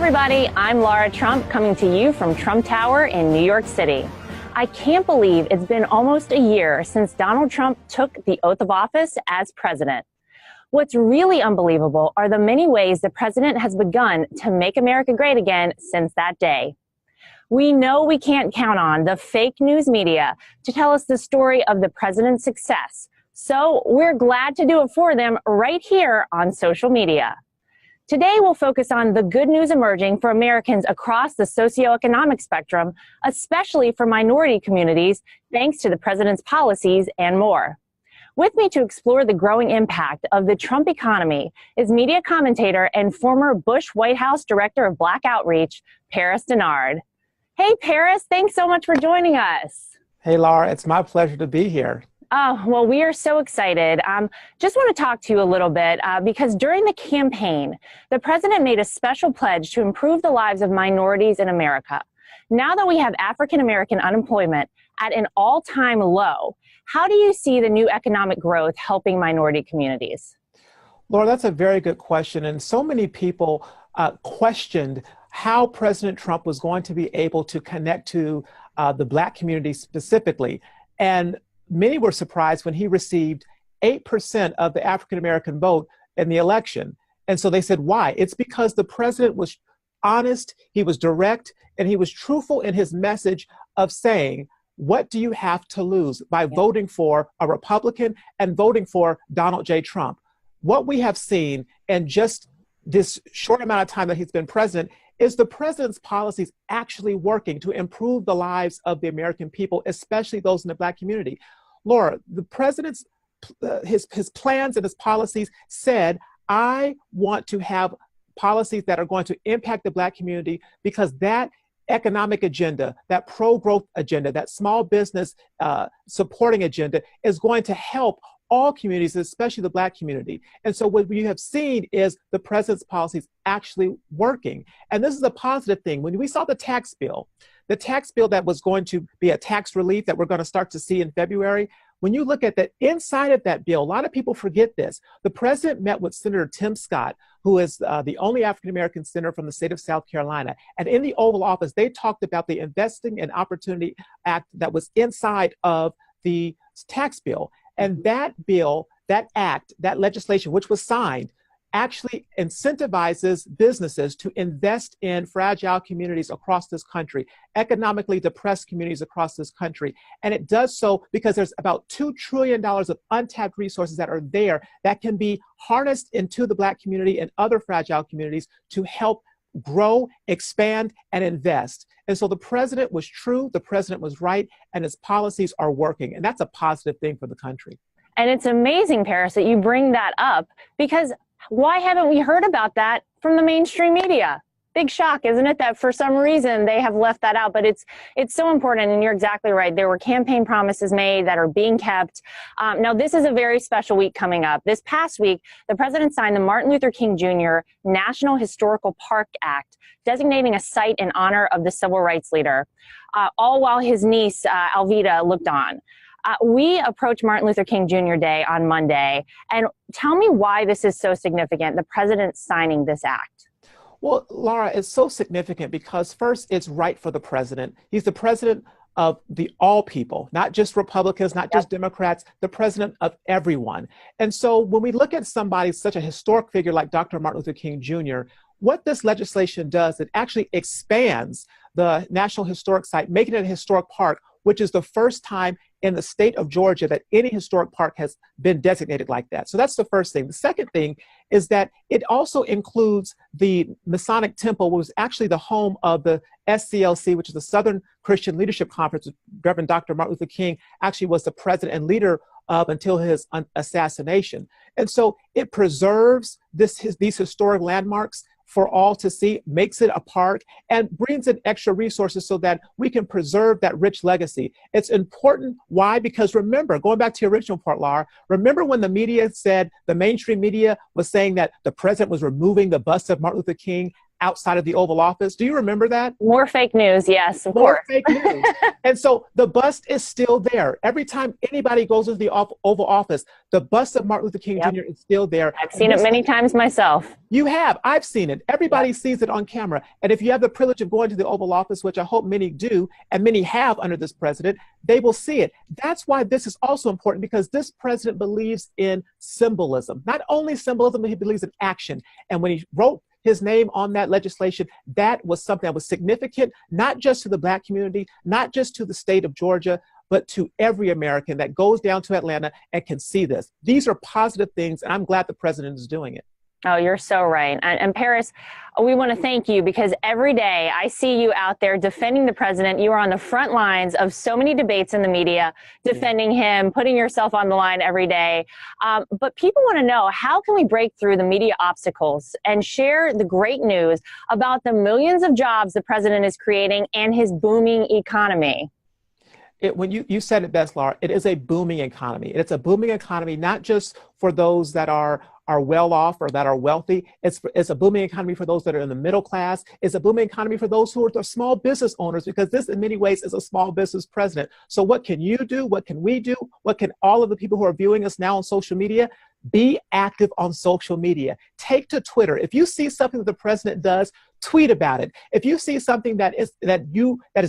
everybody, I'm Laura Trump coming to you from Trump Tower in New York City. I can't believe it's been almost a year since Donald Trump took the oath of office as president. What's really unbelievable are the many ways the president has begun to make America great again since that day. We know we can't count on the fake news media to tell us the story of the president's success, so we're glad to do it for them right here on social media. Today, we'll focus on the good news emerging for Americans across the socioeconomic spectrum, especially for minority communities, thanks to the president's policies and more. With me to explore the growing impact of the Trump economy is media commentator and former Bush White House Director of Black Outreach, Paris Dennard. Hey, Paris, thanks so much for joining us. Hey, Laura, it's my pleasure to be here. Oh, well, we are so excited. Just want to talk to you a little bit because during the campaign, the president made a special pledge to improve the lives of minorities in America. Now that we have African-American unemployment at an all-time low, how do you see the new economic growth helping minority communities? Laura, that's a very good question. And so many people questioned how President Trump was going to be able to connect to the Black community specifically. And many were surprised when he received 8% of the African-American vote in the election. And so they said, why? It's because the president was honest, he was direct, and he was truthful in his message of saying, what do you have to lose by voting for a Republican and voting for Donald J. Trump? What we have seen in just this short amount of time that he's been president is the president's policies actually working to improve the lives of the American people, especially those in the Black community. Laura, the president's his plans and his policies said, I want to have policies that are going to impact the Black community because that economic agenda, that pro-growth agenda, that small business supporting agenda is going to help all communities, especially the Black community. And so what we have seen is the president's policies actually working. And this is a positive thing. When we saw the tax bill that was going to be a tax relief that we're going to start to see in February, when you look at that inside of that bill, a lot of people forget this. The president met with Senator Tim Scott, who is the only African-American senator from the state of South Carolina. And in the Oval Office, they talked about the Investing in Opportunity Act that was inside of the tax bill. And that bill, that act, that legislation, which was signed, actually incentivizes businesses to invest in fragile communities across this country, economically depressed communities across this country. And it does so because there's about $2 trillion of untapped resources that are there that can be harnessed into the Black community and other fragile communities to help grow, expand, and invest. And so the president was true, the president was right, and his policies are working. And that's a positive thing for the country. And it's amazing, Paris, that you bring that up because why haven't we heard about that from the mainstream media? Big shock, isn't it, that for some reason they have left that out? But it's so important, and you're exactly right. There were campaign promises made that are being kept. Now, this is a very special week coming up. This past week, the president signed the Martin Luther King Jr. National Historical Park Act, designating a site in honor of the civil rights leader, all while his niece, Alveda, looked on. We approach Martin Luther King Jr. Day on Monday, and tell me why this is so significant, the president signing this act. Well, Laura, it's so significant because first, it's right for the president. He's the president of the all people, not just Republicans, not just Democrats, the president of everyone. And so when we look at somebody, such a historic figure like Dr. Martin Luther King Jr., what this legislation does, it actually expands the National Historic Site, making it a historic park, which is the first time in the state of Georgia that any historic park has been designated like that. So that's the first thing. The second thing is that it also includes the Masonic Temple, which was actually the home of the SCLC, which is the Southern Christian Leadership Conference. Reverend Dr. Martin Luther King actually was the president and leader of until his assassination. And so it preserves these historic landmarks for all to see, makes it a park, and brings in extra resources so that we can preserve that rich legacy. It's important. Why? Because remember, going back to your original part, Laura, remember when the media said, the mainstream media was saying that the president was removing the bust of Martin Luther King outside of the Oval Office. Do you remember that? More fake news, yes, of More course. fake news. And so the bust is still there. Every time anybody goes into the Oval Office, the bust of Martin Luther King Yep. Jr. is still there. I've seen it many times myself. You have. I've seen it. Everybody Yep. sees it on camera. And if you have the privilege of going to the Oval Office, which I hope many do, and many have under this president, they will see it. That's why this is also important, because this president believes in symbolism. Not only symbolism, but he believes in action. And when he wrote his name on that legislation, that was something that was significant, not just to the Black community, not just to the state of Georgia, but to every American that goes down to Atlanta and can see this. These are positive things, and I'm glad the president is doing it. Oh, you're so right. And Paris, we want to thank you, because every day I see you out there defending the president. You are on the front lines of so many debates in the media, defending him, putting yourself on the line every day. But people want to know, how can we break through the media obstacles and share the great news about the millions of jobs the president is creating and his booming economy? When you said it best, Laura, it is a booming economy. It's a booming economy, not just for those that are well off or that are wealthy. It's a booming economy for those that are in the middle class. It's a booming economy for those who are the small business owners, because this in many ways is a small business president. So what can you do? What can we do? What can all of the people who are viewing us now on social media? Be active on social media. Take to Twitter. If you see something that the president does, tweet about it. If you see something that is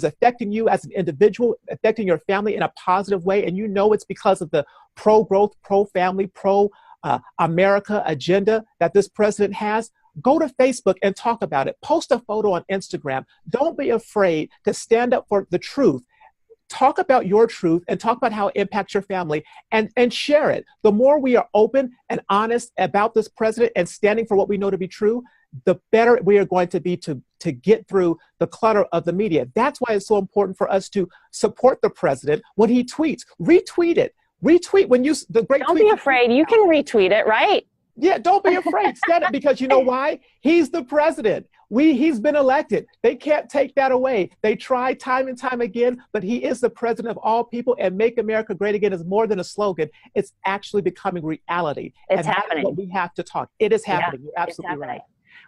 affecting you as an individual, affecting your family in a positive way, and you know it's because of the pro-growth, pro-family, pro-America agenda that this president has, go to Facebook and talk about it. Post a photo on Instagram. Don't be afraid to stand up for the truth. Talk about your truth and talk about how it impacts your family, and share it. The more we are open and honest about this president and standing for what we know to be true, the better we are going to be to get through the clutter of the media. That's why it's so important for us to support the president when he tweets. Retweet it. Retweet when you the great. Don't be afraid. You can retweet it, right? Yeah, don't be afraid. Stand up, because you know why? He's the president. He's been elected. They can't take that away. They try time and time again, but he is the president of all people, and Make America Great Again is more than a slogan. It's actually becoming reality. It's happening. That's what we have to talk. It is happening. Yeah, you're absolutely right.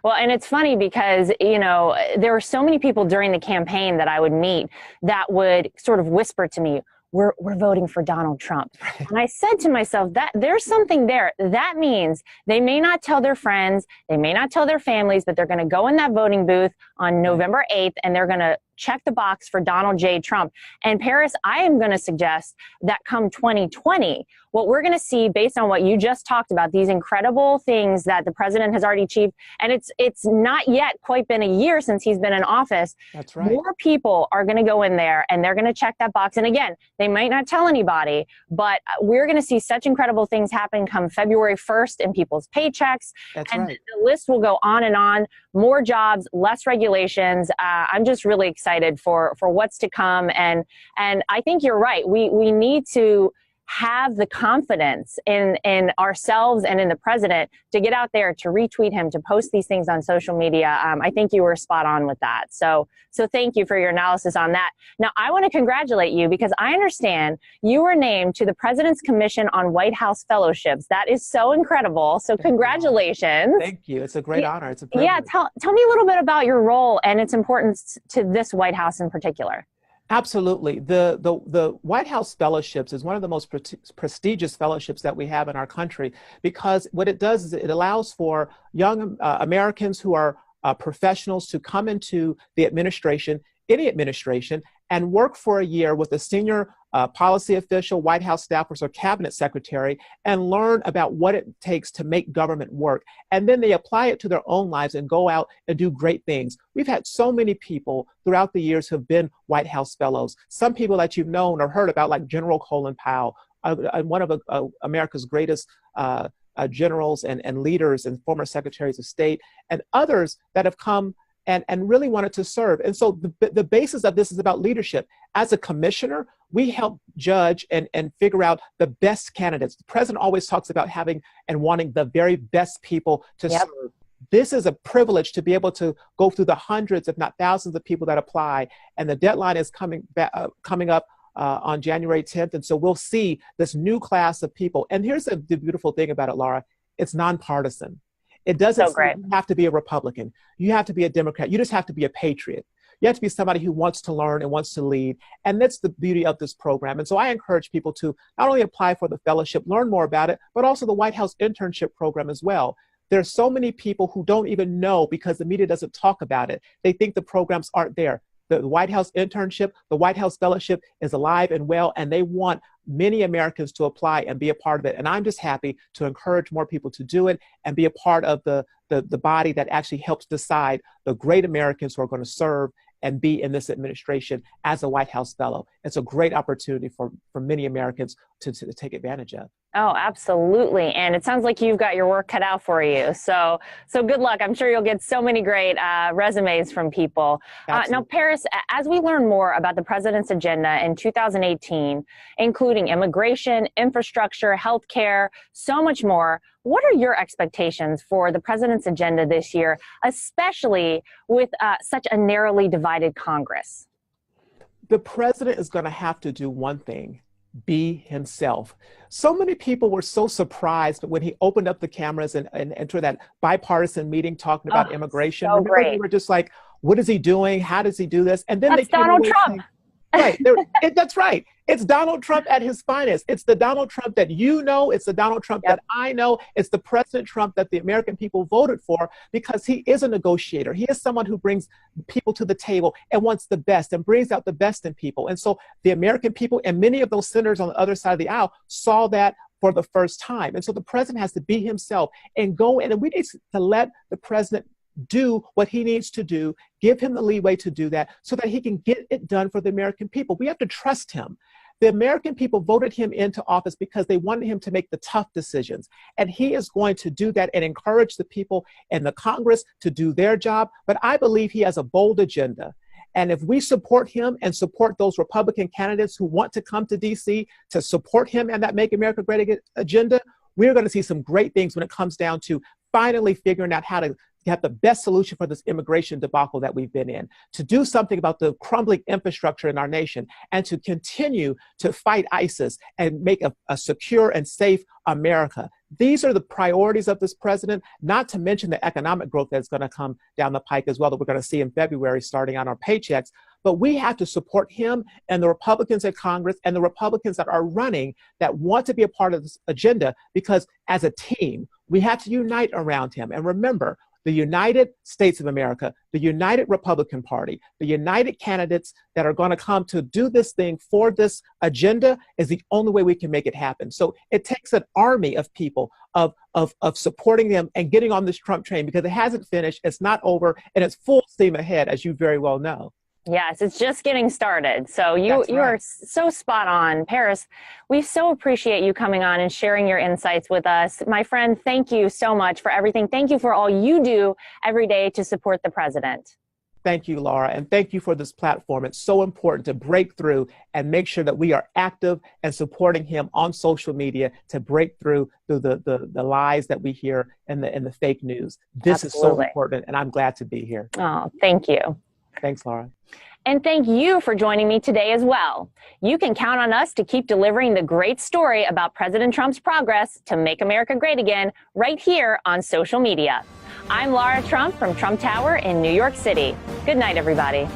Well, and it's funny because, there were so many people during the campaign that I would meet that would sort of whisper to me, we're voting for Donald Trump. And I said to myself, that there's something there. That means they may not tell their friends, they may not tell their families, but they're going to go in that voting booth on November 8th and they're going to check the box for Donald J. Trump. And Paris, I am going to suggest that come 2020, what we're going to see, based on what you just talked about, these incredible things that the president has already achieved, and it's not yet quite been a year since he's been in office. That's right. More people are going to go in there and they're going to check that box. And again, they might not tell anybody, but we're going to see such incredible things happen come February 1st in people's paychecks. That's and right. The list will go on and on. More jobs, less regulations. I'm just really excited for what's to come. And I think you're right. We need to have the confidence in ourselves and in the president to get out there, to retweet him, to post these things on social media. I think you were spot on with that. So thank you for your analysis on that. Now, I want to congratulate you, because I understand you were named to the President's Commission on White House Fellowships. That is so incredible. So congratulations. Thank you. It's a great honor. It's a privilege. Yeah, tell me a little bit about your role and its importance to this White House in particular. Absolutely. The White House Fellowships is one of the most prestigious fellowships that we have in our country, because what it does is it allows for young Americans who are professionals to come into the administration, any administration, and work for a year with a senior policy official, White House staffers, or cabinet secretary, and learn about what it takes to make government work. And then they apply it to their own lives and go out and do great things. We've had so many people throughout the years who have been White House fellows. Some people that you've known or heard about, like General Colin Powell, one of America's greatest generals and leaders and former secretaries of state, and others that have come and really wanted to serve. And so the basis of this is about leadership. As a commissioner, we help judge and figure out the best candidates. The president always talks about having and wanting the very best people to serve. This is a privilege to be able to go through the hundreds, if not thousands, of people that apply. And the deadline is coming up on January 10th. And so we'll see this new class of people. And here's the beautiful thing about it, Laura. It's nonpartisan. It doesn't So say great. you have to be a Republican. You have to be a Democrat. You just have to be a patriot. You have to be somebody who wants to learn and wants to lead. And that's the beauty of this program. And so I encourage people to not only apply for the fellowship, learn more about it, but also the White House internship program as well. There's so many people who don't even know because the media doesn't talk about it. They think the programs aren't there. The White House internship, the White House fellowship is alive and well, and they want many Americans to apply and be a part of it. And I'm just happy to encourage more people to do it and be a part of the body that actually helps decide the great Americans who are going to serve and be in this administration as a White House fellow. It's a great opportunity for many Americans to take advantage of. Oh, absolutely. And it sounds like you've got your work cut out for you. So good luck. I'm sure you'll get so many great resumes from people. Now, Paris, as we learn more about the president's agenda in 2018, including immigration, infrastructure, healthcare, so much more, what are your expectations for the president's agenda this year, especially with such a narrowly divided Congress? The president is going to have to do one thing: be himself. So many people were so surprised when he opened up the cameras and entered that bipartisan meeting talking about immigration. So great. They were just like, what is he doing? How does he do this? And then That's they came Donald away Trump. saying, right. That's right. It's Donald Trump at his finest. It's the Donald Trump that you know. It's the Donald Trump that I know. It's the President Trump that the American people voted for because he is a negotiator. He is someone who brings people to the table and wants the best and brings out the best in people. And so the American people and many of those senators on the other side of the aisle saw that for the first time. And so the president has to be himself and go in, and we need to let the president do what he needs to do, give him the leeway to do that so that he can get it done for the American people. We have to trust him. The American people voted him into office because they wanted him to make the tough decisions. And he is going to do that and encourage the people in the Congress to do their job. But I believe he has a bold agenda. And if we support him and support those Republican candidates who want to come to DC to support him and that Make America Great Again agenda, we're going to see some great things when it comes down to finally figuring out how to have the best solution for this immigration debacle that we've been in, to do something about the crumbling infrastructure in our nation, and to continue to fight ISIS and make a secure and safe America. These are the priorities of this president, not to mention the economic growth that's going to come down the pike as well that we're going to see in February starting on our paychecks. But we have to support him and the Republicans in Congress and the Republicans that are running that want to be a part of this agenda, because as a team, we have to unite around him. And remember, the United States of America, the United Republican Party, the united candidates that are going to come to do this thing for this agenda is the only way we can make it happen. So it takes an army of people of supporting them and getting on this Trump train, because it hasn't finished, it's not over, and it's full steam ahead, as you very well know. Yes, it's just getting started. So you are so spot on. Paris, we so appreciate you coming on and sharing your insights with us. My friend, thank you so much for everything. Thank you for all you do every day to support the president. Thank you, Laura, and thank you for this platform. It's so important to break through and make sure that we are active and supporting him on social media to break through the lies that we hear and the fake news. This is so important, and I'm glad to be here. Oh, thank you. Thanks, Laura. And thank you for joining me today as well. You can count on us to keep delivering the great story about President Trump's progress to make America great again right here on social media. I'm Laura Trump from Trump Tower in New York City. Good night, everybody.